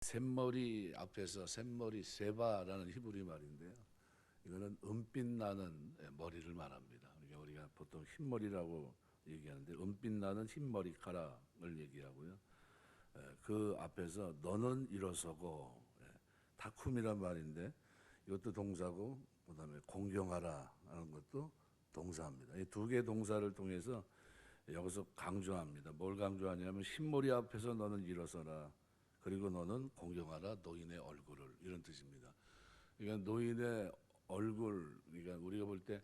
샘머리 앞에서 샘머리 세바라는 히브리 말인데요. 이거는 은빛 나는 머리를 말합니다. 그러니까 우리가 보통 흰머리라고 얘기하는데 은빛 나는 흰 머리카락을 얘기하고요. 그 앞에서 너는 일어서고, 다쿰이란 말인데 이것도 동사고, 그다음에 공경하라 하는 것도 동사입니다. 이 두 개의 동사를 통해서 여기서 강조합니다. 뭘 강조하냐면 흰머리 앞에서 너는 일어서라. 그리고 너는 공경하라 노인의 얼굴을, 이런 뜻입니다. 그러니까 노인의 얼굴, 그러니까 우리가 볼 때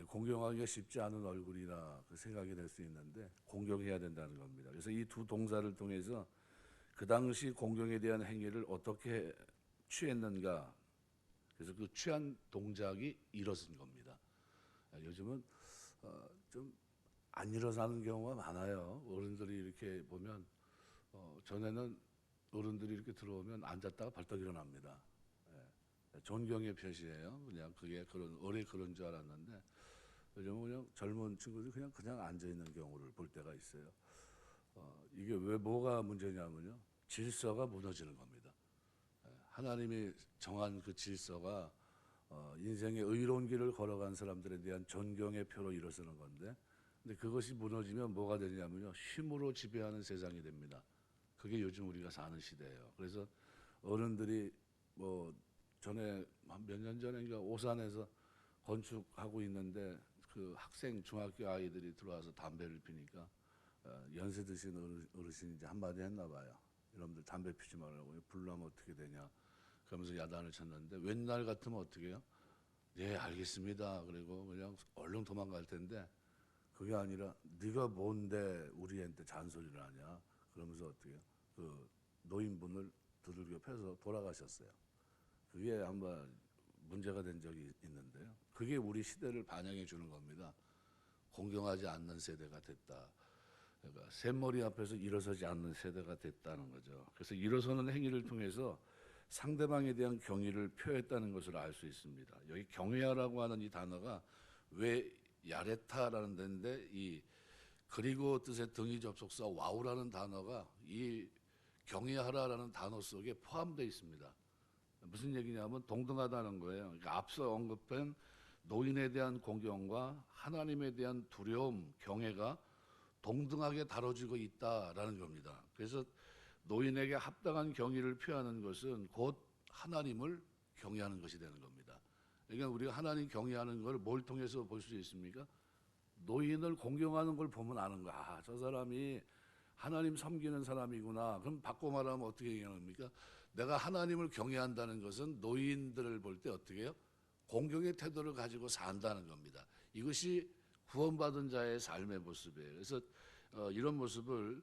공경하기가 쉽지 않은 얼굴이라 그 생각이 될 수 있는데 공경해야 된다는 겁니다. 그래서 이 두 동사를 통해서 그 당시 공경에 대한 행위를 어떻게 취했는가, 그래서 그 취한 동작이 일어선 겁니다. 요즘은 좀 안 일어나는 경우가 많아요. 어른들이 이렇게 보면 전에는 어른들이 이렇게 들어오면 앉았다가 벌떡 일어납니다. 존경의 표시예요. 그냥 그게 그런 원래 그런 줄 알았는데 요즘은 그냥 젊은 친구들이 그냥 앉아 있는 경우를 볼 때가 있어요. 이게 왜 뭐가 문제냐면요, 질서가 무너지는 겁니다. 하나님이 정한 그 질서가 인생의 의로운 길을 걸어간 사람들에 대한 존경의 표로 일어서는 건데, 근데 그것이 무너지면 뭐가 되냐면요, 힘으로 지배하는 세상이 됩니다. 그게 요즘 우리가 사는 시대예요. 그래서 어른들이 뭐 전에 몇 년 전인가 오산에서 건축하고 있는데 그 학생 중학교 아이들이 들어와서 담배를 피니까 연세 드신 어르신이 이제 한마디 했나 봐요. 여러분들 담배 피지 말라고, 불나면 어떻게 되냐 그러면서 야단을 쳤는데, 웬날 같으면 어떻게 해요? 네, 알겠습니다. 그리고 그냥 얼른 도망갈 텐데 그게 아니라 네가 뭔데 우리한테 잔소리를 하냐 그러면서 어떻게 해요? 그 노인분을 두들겨 패서 돌아가셨어요. 그게 한번 문제가 된 적이 있는데요. 그게 우리 시대를 반영해 주는 겁니다. 공경하지 않는 세대가 됐다. 그러니까 샘머리 앞에서 일어서지 않는 세대가 됐다는 거죠. 그래서 일어서는 행위를 통해서 상대방에 대한 경의를 표했다는 것을 알 수 있습니다. 여기 경외하라고 하는 이 단어가 왜 야레타라는 데인데, 이 그리고 뜻의 등위 접속사 와우라는 단어가 이 경외하라라는 단어 속에 포함되어 있습니다. 무슨 얘기냐면 동등하다는 거예요. 그러니까 앞서 언급한 노인에 대한 공경과 하나님에 대한 두려움, 경외가 동등하게 다뤄지고 있다라는 겁니다. 그래서 노인에게 합당한 경의를 표하는 것은 곧 하나님을 경외하는 것이 되는 겁니다. 그러니까 우리가 하나님 경외하는 걸 뭘 통해서 볼 수 있습니까? 노인을 공경하는 걸 보면 아는 거야. 아, 저 사람이 하나님 섬기는 사람이구나. 그럼 바꿔 말하면 어떻게 얘기하는 겁니까? 내가 하나님을 경외한다는 것은 노인들을 볼 때 어떻게 해요? 공경의 태도를 가지고 산다는 겁니다. 이것이 구원받은 자의 삶의 모습이에요. 그래서 이런 모습을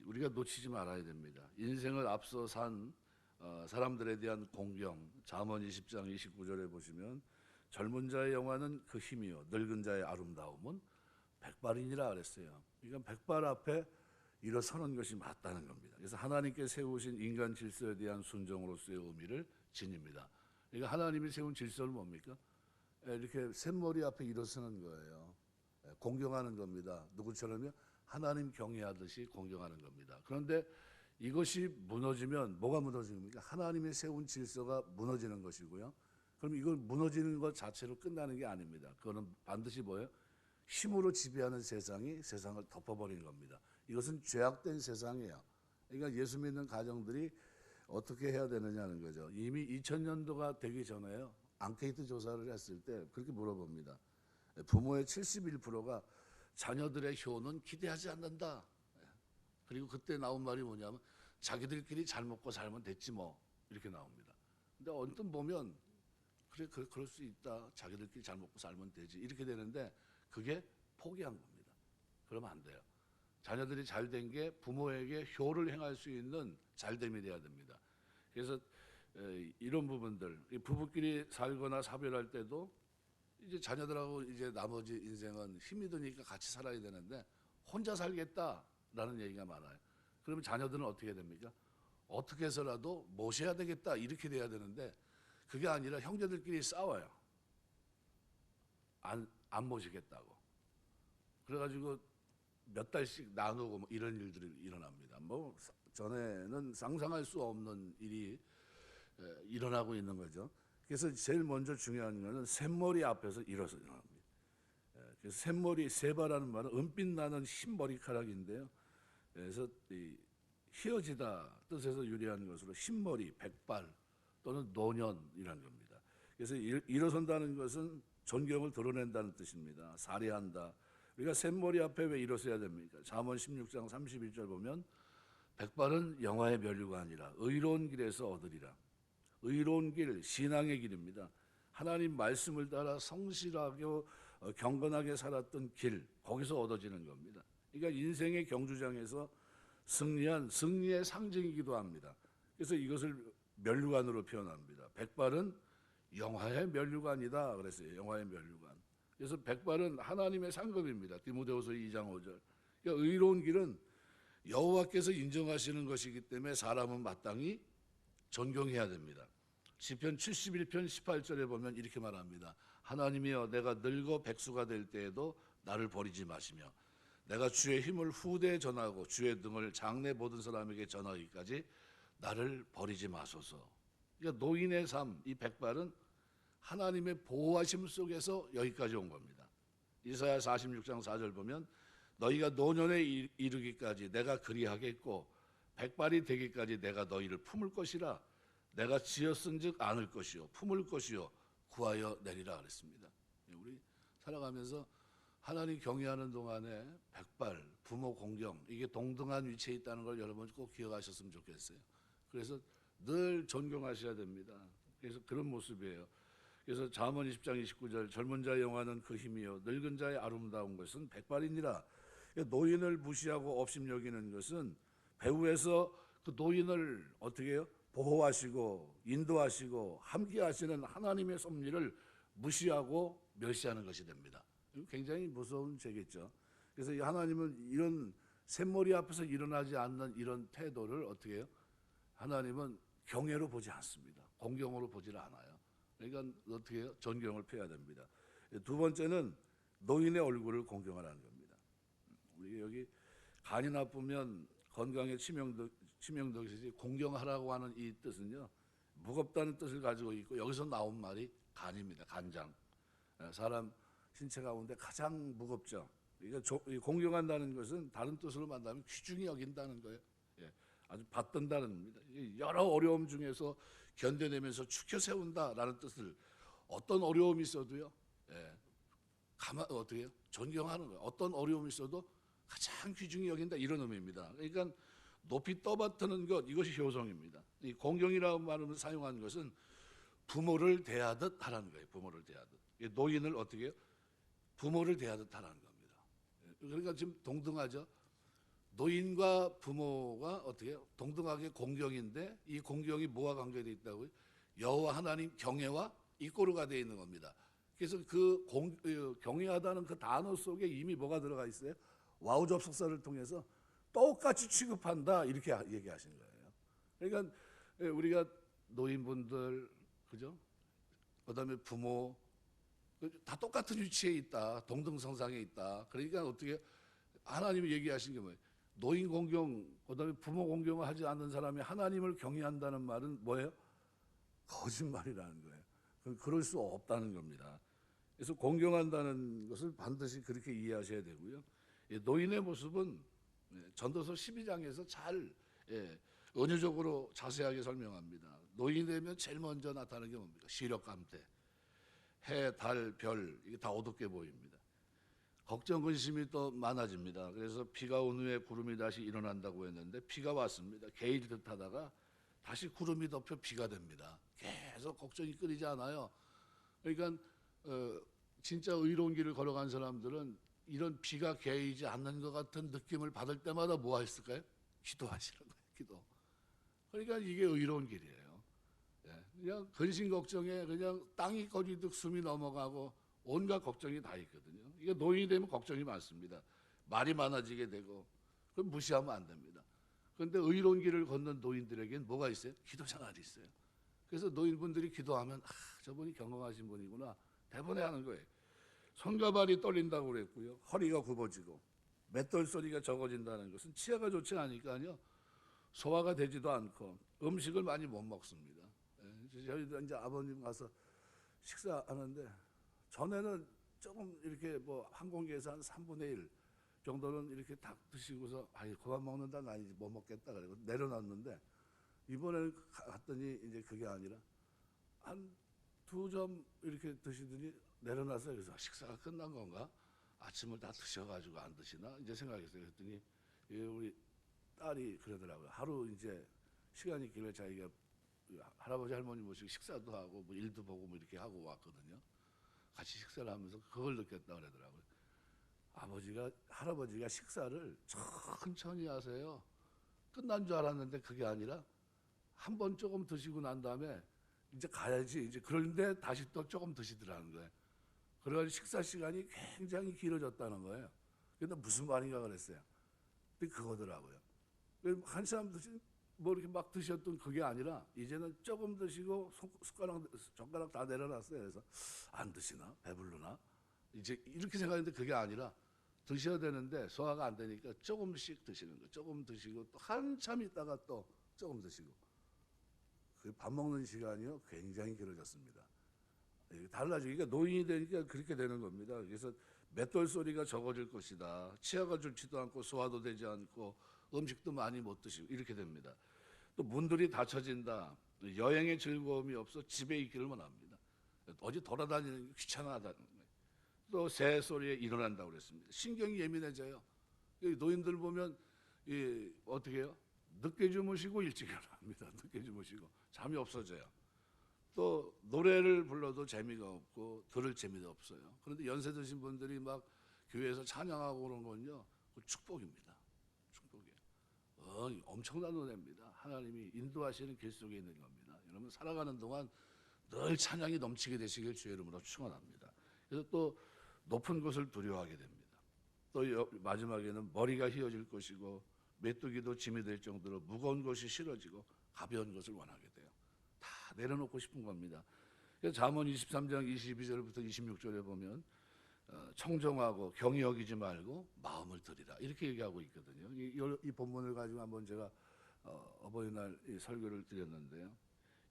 우리가 놓치지 말아야 됩니다. 인생을 앞서 산 사람들에 대한 공경, 잠언 20장 29절에 보시면 젊은 자의 영화는 그 힘이요 늙은 자의 아름다움은 백발이니라 그랬어요. 그러니까 백발 앞에 일어서는 것이 맞다는 겁니다. 그래서 하나님께 세우신 인간 질서에 대한 순종으로서의 의미를 지닙니다. 그러니까 하나님이 세운 질서는 뭡니까? 이렇게 샘머리 앞에 일어서는 거예요. 공경하는 겁니다. 누구처럼요? 하나님 경외하듯이 공경하는 겁니다. 그런데 이것이 무너지면 뭐가 무너집니까? 하나님이 세운 질서가 무너지는 것이고요. 그럼 이걸 무너지는 것 자체로 끝나는 게 아닙니다. 그거는 반드시 뭐예요? 힘으로 지배하는 세상이 세상을 덮어버리는 겁니다. 이것은 죄악된 세상이에요. 그러니까 예수 믿는 가정들이 어떻게 해야 되느냐는 거죠. 이미 2000년도가 되기 전에요, 앙케이트 조사를 했을 때 그렇게 물어봅니다. 부모의 71%가 자녀들의 효는 기대하지 않는다. 그리고 그때 나온 말이 뭐냐면 자기들끼리 잘 먹고 살면 됐지 뭐, 이렇게 나옵니다. 근데 언뜻 보면 그래, 그럴 수 있다. 자기들끼리 잘 먹고 살면 되지. 이렇게 되는데 그게 포기한 겁니다. 그러면 안 돼요. 자녀들이 잘 된 게 부모에게 효를 행할 수 있는 잘됨이 돼야 됩니다. 그래서 이런 부분들, 부부끼리 살거나 사별할 때도 이제 자녀들하고 이제 나머지 인생은 힘이 드니까 같이 살아야 되는데 혼자 살겠다라는 얘기가 많아요. 그러면 자녀들은 어떻게 됩니까? 어떻게 해서라도 모셔야 되겠다 이렇게 돼야 되는데 그게 아니라 형제들끼리 싸워요. 안 모시겠다고. 그래가지고 몇 달씩 나누고 뭐 이런 일들이 일어납니다. 뭐 전에는 상상할 수 없는 일이 일어나고 있는 거죠. 그래서 제일 먼저 중요한 것은 샘머리 앞에서 일어서는 겁니다. 그래서 샘머리, 세바라는 말은 은빛 나는 흰 머리카락인데요. 그래서 이 희어지다 뜻에서 유래한 것으로 흰머리, 백발 또는 노년이라는 겁니다. 그래서 일어선다는 것은 존경을 드러낸다는 뜻입니다. 살해한다. 우리가 샘머리 앞에 왜 일어서야 됩니까? 잠언 16장 31절 보면 백발은 영화의 면류가 아니라 의로운 길에서 얻으리라. 의로운 길, 신앙의 길입니다. 하나님 말씀을 따라 성실하게 경건하게 살았던 길, 거기서 얻어지는 겁니다. 그러니까 인생의 경주장에서 승리한 승리의 상징이기도 합니다. 그래서 이것을 면류관으로 표현합니다. 백발은 영화의 면류관이다 그랬어요. 영화의 면류관. 그래서 백발은 하나님의 상급입니다. 디모데후서 2장 5절. 그러니까 의로운 길은 여호와께서 인정하시는 것이기 때문에 사람은 마땅히 존경해야 됩니다. 시편 71편 18절에 보면 이렇게 말합니다. 하나님이여 내가 늙어 백수가 될 때에도 나를 버리지 마시며 내가 주의 힘을 후대에 전하고 주의 등을 장래 모든 사람에게 전하기까지 나를 버리지 마소서. 그러니까 노인의 삶, 이 백발은 하나님의 보호하심 속에서 여기까지 온 겁니다. 이사야 46장 4절 보면 너희가 노년에 이르기까지 내가 그리하겠고 백발이 되기까지 내가 너희를 품을 것이라. 내가 지었은즉 안을 것이요 품을 것이요 구하여 내리라 그랬습니다. 우리 살아가면서 하나님 경외하는 동안에 백발, 부모 공경 이게 동등한 위치에 있다는 걸 여러분 꼭 기억하셨으면 좋겠어요. 그래서 늘 존경하셔야 됩니다. 그래서 그런 모습이에요. 그래서 잠언 20장 29절 젊은 자의 영화는 그 힘이요 늙은 자의 아름다운 것은 백발이니라. 노인을 무시하고 업심여기는 것은 배후에서 그 노인을 어떻게 해요? 보호하시고 인도하시고 함께하시는 하나님의 섭리를 무시하고 멸시하는 것이 됩니다. 굉장히 무서운 죄겠죠. 그래서 하나님은 이런 샘머리 앞에서 일어나지 않는 이런 태도를 어떻게 해요? 하나님은 경외로 보지 않습니다. 공경으로 보지를 않아요. 그러니까 어떻게 해요? 존경을 표해야 됩니다. 두 번째는 노인의 얼굴을 공경하라는 겁니다. 우리 여기 간이 나쁘면 건강에 치명적이지 공경하라고 하는 이 뜻은요 무겁다는 뜻을 가지고 있고 여기서 나온 말이 간입니다. 간장. 사람 신체 가운데 가장 무겁죠. 그러니까 공경한다는 것은 다른 뜻으로 말하면 귀중히 여긴다는 거예요. 아주 받든다는 겁니다. 여러 어려움 중에서 견뎌내면서 축혀 세운다라는 뜻을 어떤 어려움이 있어도요 어떻게 해요? 존경하는 거예요. 어떤 어려움이 있어도 가장 귀중히 여긴다 이런 의미입니다. 그러니까 높이 떠받드는 것 이것이 효성입니다. 이 공경이라고 말하면 사용하는 것은 부모를 대하듯 하라는 거예요. 부모를 대하듯. 노인을 어떻게 해요? 부모를 대하듯 하라는 겁니다. 그러니까 지금 동등하죠. 노인과 부모가 어떻게 해요? 동등하게 공경인데 이 공경이 뭐와 관계되어 있다고요? 여호와 하나님 경외와 이꼬르가 되어 있는 겁니다. 그래서 그 경외하다는 그 단어 속에 이미 뭐가 들어가 있어요? 와우 접속사를 통해서 똑같이 취급한다 이렇게 얘기하신 거예요. 그러니까 우리가 노인분들 그죠? 그다음에 부모 다 똑같은 위치에 있다. 동등성상에 있다. 그러니까 어떻게 하나님이 얘기하신 게 뭐예요? 노인 공경 그다음에 부모 공경을 하지 않는 사람이 하나님을 경외한다는 말은 뭐예요? 거짓말이라는 거예요. 그럴 수 없다는 겁니다. 그래서 공경한다는 것을 반드시 그렇게 이해하셔야 되고요. 노인의 모습은 전도서 12장에서 잘 은유적으로 자세하게 설명합니다. 노인이 되면 제일 먼저 나타나는 게 뭡니까? 시력감퇴, 해, 달, 별 이게 다 어둡게 보입니다. 걱정 근심이 또 많아집니다. 그래서 비가 온 후에 구름이 다시 일어난다고 했는데 비가 왔습니다. 개일 듯 하다가 다시 구름이 덮여 비가 됩니다. 계속 걱정이 끊이지 않아요. 그러니까 진짜 의로운 길을 걸어간 사람들은 이런 비가 개이지 않는 것 같은 느낌을 받을 때마다 뭐 했을까요? 기도하시는 거예요. 기도. 그러니까 이게 의로운 길이에요. 그냥 근심 걱정에 그냥 땅이 꺼지듯 숨이 넘어가고 온갖 걱정이 다 있거든요. 이게 노인이 되면 걱정이 많습니다. 말이 많아지게 되고 그럼 무시하면 안 됩니다. 그런데 의로운 길을 걷는 노인들에게는 뭐가 있어요? 기도 생활이 있어요. 그래서 노인분들이 기도하면 저분이 경험하신 분이구나 대번에 하는 거예요. 손과 발이 떨린다고 그랬고요. 허리가 굽어지고 맷돌 소리가 적어진다는 것은 치아가 좋지 않으니까요. 소화가 되지도 않고 음식을 많이 못 먹습니다. 예, 저희도 이제 아버님 가서 식사하는데 전에는 조금 이렇게 뭐 한 공기에서 한 3분의 1 정도는 이렇게 딱 드시고서 아이 그만 먹는다 나 이제 못 먹겠다 그래고 내려놨는데 이번에는 갔더니 이제 그게 아니라 한 2점 이렇게 드시더니 내려놨어요. 그래서 식사가 끝난 건가? 아침을 다 드셔가지고 안 드시나? 이제 생각했어요. 그랬더니 우리 딸이 그러더라고요. 하루 이제 시간이 길면 자기가 할아버지 할머니 모시고 식사도 하고 뭐 일도 보고 뭐 이렇게 하고 왔거든요. 같이 식사를 하면서 그걸 느꼈다 그러더라고요. 할아버지가 식사를 천천히 하세요. 끝난 줄 알았는데 그게 아니라 한 번 조금 드시고 난 다음에 이제 가야지 이제 그런데 다시 또 조금 드시더라는 거예요. 그래가지고 식사 시간이 굉장히 길어졌다는 거예요. 근데 무슨 말인가 그랬어요. 근데 그거더라고요. 한참 뭐 이렇게 막 드셨던 그게 아니라 이제는 조금 드시고 젓가락 다 내려놨어요. 그래서 안 드시나 배불르나 이제 이렇게 생각했는데 그게 아니라 드셔야 되는데 소화가 안 되니까 조금씩 드시는 거. 조금 드시고 또 한참 있다가 또 조금 드시고 그 밥 먹는 시간이요 굉장히 길어졌습니다. 달라지니까 노인이 되니까 그렇게 되는 겁니다. 그래서 맷돌 소리가 적어질 것이다. 치아가 좋지도 않고 소화도 되지 않고 음식도 많이 못 드시고 이렇게 됩니다. 또 문들이 닫혀진다. 여행의 즐거움이 없어 집에 있기를 원합니다. 어디 돌아다니는 게 귀찮아하다는 거예요. 또 새 소리에 일어난다고 그랬습니다. 신경이 예민해져요. 노인들 보면 어떻게 해요? 늦게 주무시고 일찍 일어납니다. 늦게 주무시고 잠이 없어져요. 또 노래를 불러도 재미가 없고 들을 재미도 없어요. 그런데 연세 드신 분들이 막 교회에서 찬양하고 그런 건요, 그 축복입니다. 축복이에요. 엄청난 은혜입니다. 하나님이 인도하시는 길 속에 있는 겁니다. 여러분 살아가는 동안 늘 찬양이 넘치게 되시길 주의 이름으로 축원합니다. 그래서 또 높은 곳을 두려워하게 됩니다. 또 마지막에는 머리가 휘어질 것이고 메뚜기도 짐이 될 정도로 무거운 것이 싫어지고 가벼운 것을 원하게 돼요. 다 내려놓고 싶은 겁니다. 그래서 잠언 23장 22절부터 26절에 보면 청정하고 경히 여기지 말고 마음을 들이라 이렇게 얘기하고 있거든요. 이 본문을 가지고 한번 제가 어버이날 설교를 드렸는데요.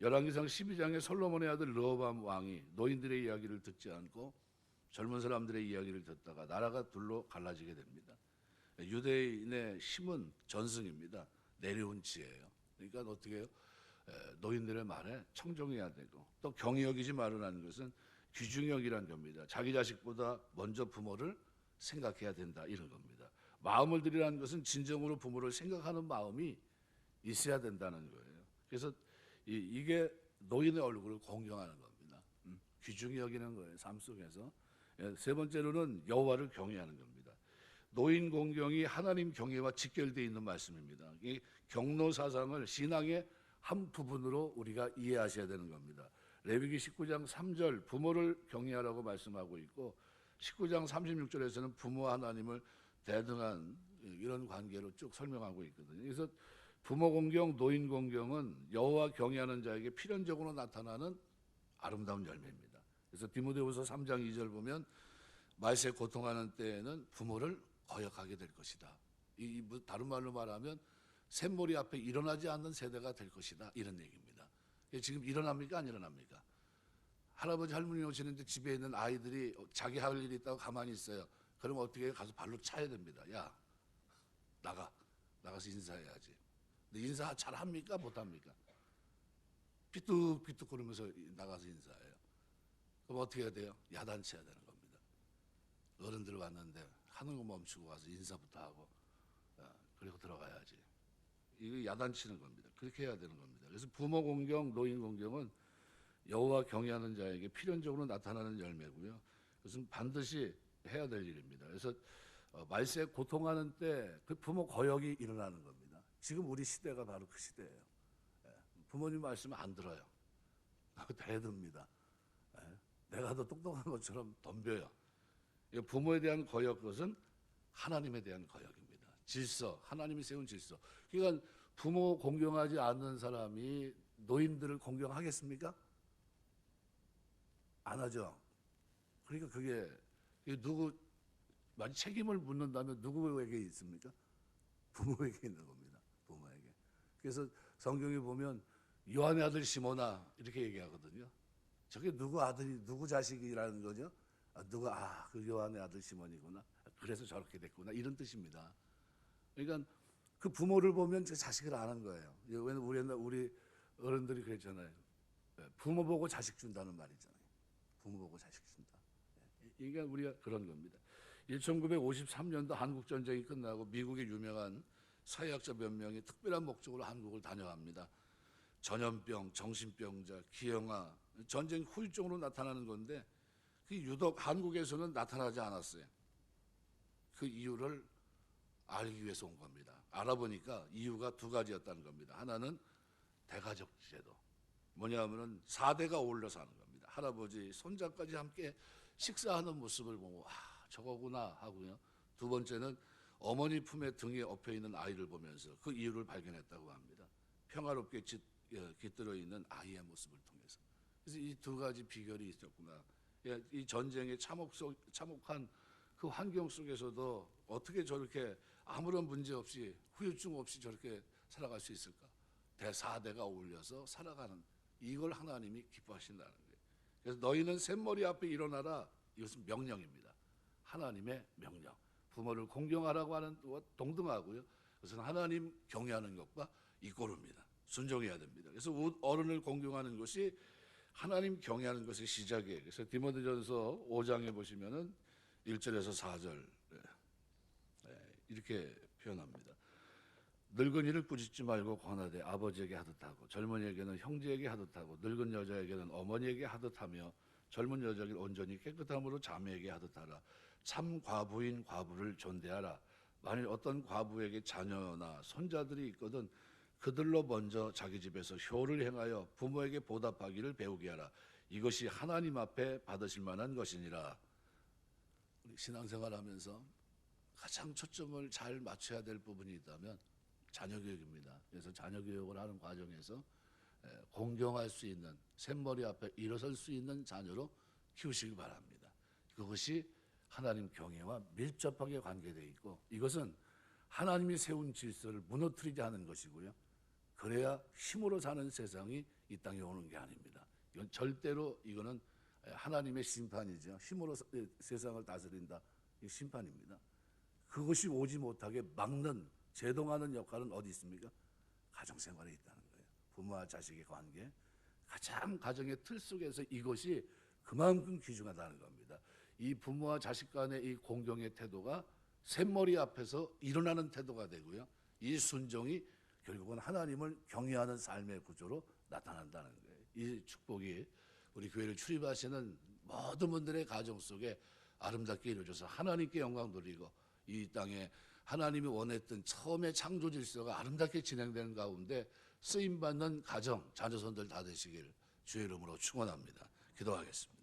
열왕기상 12장에 솔로몬의 아들 르호보암 왕이 노인들의 이야기를 듣지 않고 젊은 사람들의 이야기를 듣다가 나라가 둘로 갈라지게 됩니다. 유대인의 힘은 전승입니다. 내려온 지혜예요. 그러니까 어떻게 해요? 노인들의 말에 청정해야 되고 또 경히 여기지 말으라는 것은 귀중히 여기라는 겁니다. 자기 자식보다 먼저 부모를 생각해야 된다 이런 겁니다. 마음을 들이라는 것은 진정으로 부모를 생각하는 마음이 있어야 된다는 거예요. 그래서 이게 노인의 얼굴을 공경하는 겁니다. 귀중히 여기는 거예요. 삶 속에서. 세 번째로는 여호와를 경외하는 겁니다. 노인 공경이 하나님 경외와 직결되어 있는 말씀입니다. 이 경로 사상을 신앙의 한 부분으로 우리가 이해하셔야 되는 겁니다. 레위기 19장 3절 부모를 경외하라고 말씀하고 있고 19장 36절에서는 부모와 하나님을 대등한 이런 관계로 쭉 설명하고 있거든요. 그래서 부모 공경, 노인 공경은 여호와 경외하는 자에게 필연적으로 나타나는 아름다운 열매입니다. 그래서 디모데후서 3장 2절 보면 말세 고통하는 때에는 부모를 거역하게 될 것이다. 다른 말로 말하면 샘머리 앞에 일어나지 않는 세대가 될 것이다. 이런 얘기입니다. 지금 일어납니까? 안 일어납니까? 할아버지 할머니 오시는데 집에 있는 아이들이 자기 할 일이 있다고 가만히 있어요. 그럼 어떻게 해요? 가서 발로 차야 됩니다. 야 나가서 인사해야지. 근데 인사 잘 합니까? 못 합니까? 삐뚤삐뚤 거리면서 나가서 인사해요. 그럼 어떻게 해야 돼요? 야단쳐야 되는 겁니다. 어른들 왔는데 하는 거 멈추고 와서 인사부터 하고 그리고 들어가야지. 이거 야단치는 겁니다. 그렇게 해야 되는 겁니다. 그래서 부모 공경, 노인 공경은 여호와 경외하는 자에게 필연적으로 나타나는 열매고요. 그것은 반드시 해야 될 일입니다. 그래서 말세에 고통하는 때 그 부모 거역이 일어나는 겁니다. 지금 우리 시대가 바로 그 시대예요. 부모님 말씀 안 들어요. 대듭니다. 내가 더 똑똑한 것처럼 덤벼요. 부모에 대한 거역 것은 하나님에 대한 거역입니다. 질서, 하나님이 세운 질서. 그러니까 부모 공경하지 않는 사람이 노인들을 공경하겠습니까? 안 하죠. 그러니까 그게 만약 책임을 묻는다면 누구에게 있습니까? 부모에게 있는 겁니다. 부모에게. 그래서 성경에 보면 요한의 아들 시몬아 이렇게 얘기하거든요. 저게 누구 아들이 누구 자식이라는 거죠? 그 요한의 아들 시몬이구나. 그래서 저렇게 됐구나 이런 뜻입니다. 그러니까 그 부모를 보면 그 자식을 아는 거예요. 왜냐면 우리 어른들이 그랬잖아요. 부모 보고 자식 준다는 말이잖아요. 부모 보고 자식 준다. 이게 우리가 그런 겁니다. 1953년도 한국 전쟁이 끝나고 미국의 유명한 사회학자 몇 명이 특별한 목적으로 한국을 다녀갑니다. 전염병, 정신병자, 기형아, 전쟁 후유증으로 나타나는 건데 그 유독 한국에서는 나타나지 않았어요. 그 이유를 알기 위해서 온 겁니다. 알아보니까 이유가 두 가지였다는 겁니다. 하나는 대가족 제도. 뭐냐면은 4대가 어울려 사는 겁니다. 할아버지, 손자까지 함께 식사하는 모습을 보고 저거구나 하고요. 두 번째는 어머니 품에 등에 엎여 있는 아이를 보면서 그 이유를 발견했다고 합니다. 평화롭게 깃들어 있는 아이의 모습을 통해서. 그래서 이 두 가지 비결이 있었구나. 이 전쟁의 참혹한 그 환경 속에서도 어떻게 저렇게 아무런 문제 없이 후유증 없이 저렇게 살아갈 수 있을까? 대사대가 어울려서 살아가는 이걸 하나님이 기뻐하신다는 거예요. 그래서 너희는 샘머리 앞에 일어나라. 이것은 명령입니다. 하나님의 명령. 부모를 공경하라고 하는 것과 동등하고요. 그것은 하나님 경외하는 것과 이꼬릅니다. 순종해야 됩니다. 그래서 어른을 공경하는 것이 하나님 경외하는 것의 시작이에요. 그래서 디모데전서 5장에 보시면은 1절에서 4절 이렇게 표현합니다. 늙은이를 꾸짖지 말고 권하되 아버지에게 하듯 하고 젊은이에게는 형제에게 하듯 하고 늙은 여자에게는 어머니에게 하듯 하며 젊은 여자에게 온전히 깨끗함으로 자매에게 하듯 하라. 참 과부인 과부를 존대하라. 만일 어떤 과부에게 자녀나 손자들이 있거든 그들로 먼저 자기 집에서 효를 행하여 부모에게 보답하기를 배우게 하라. 이것이 하나님 앞에 받으실 만한 것이니라. 우리 신앙생활하면서 가장 초점을 잘 맞춰야 될 부분이 있다면 자녀 교육입니다. 그래서 자녀 교육을 하는 과정에서 공경할 수 있는 샘머리 앞에 일어설 수 있는 자녀로 키우시기 바랍니다. 그것이 하나님 경외와 밀접하게 관계되어 있고 이것은 하나님이 세운 질서를 무너뜨리지 않은 것이고요. 그래야 힘으로 사는 세상이 이 땅에 오는 게 아닙니다. 이건 절대로 이거는 하나님의 심판이죠. 힘으로 세상을 다스린다. 이 심판입니다. 그것이 오지 못하게 막는 제동하는 역할은 어디 있습니까? 가정생활에 있다는 거예요. 부모와 자식의 관계. 가장 가정의 틀 속에서 이것이 그만큼 귀중하다는 겁니다. 이 부모와 자식 간의 이 공경의 태도가 샘머리 앞에서 일어나는 태도가 되고요. 이 순종이 결국은 하나님을 경외하는 삶의 구조로 나타난다는 거예요. 이 축복이 우리 교회를 출입하시는 모든 분들의 가정 속에 아름답게 이루어져서 하나님께 영광 돌리고 이 땅에 하나님이 원했던 처음의 창조 질서가 아름답게 진행되는 가운데 쓰임받는 가정, 자녀손들 다 되시길 주의 이름으로 축원합니다. 기도하겠습니다.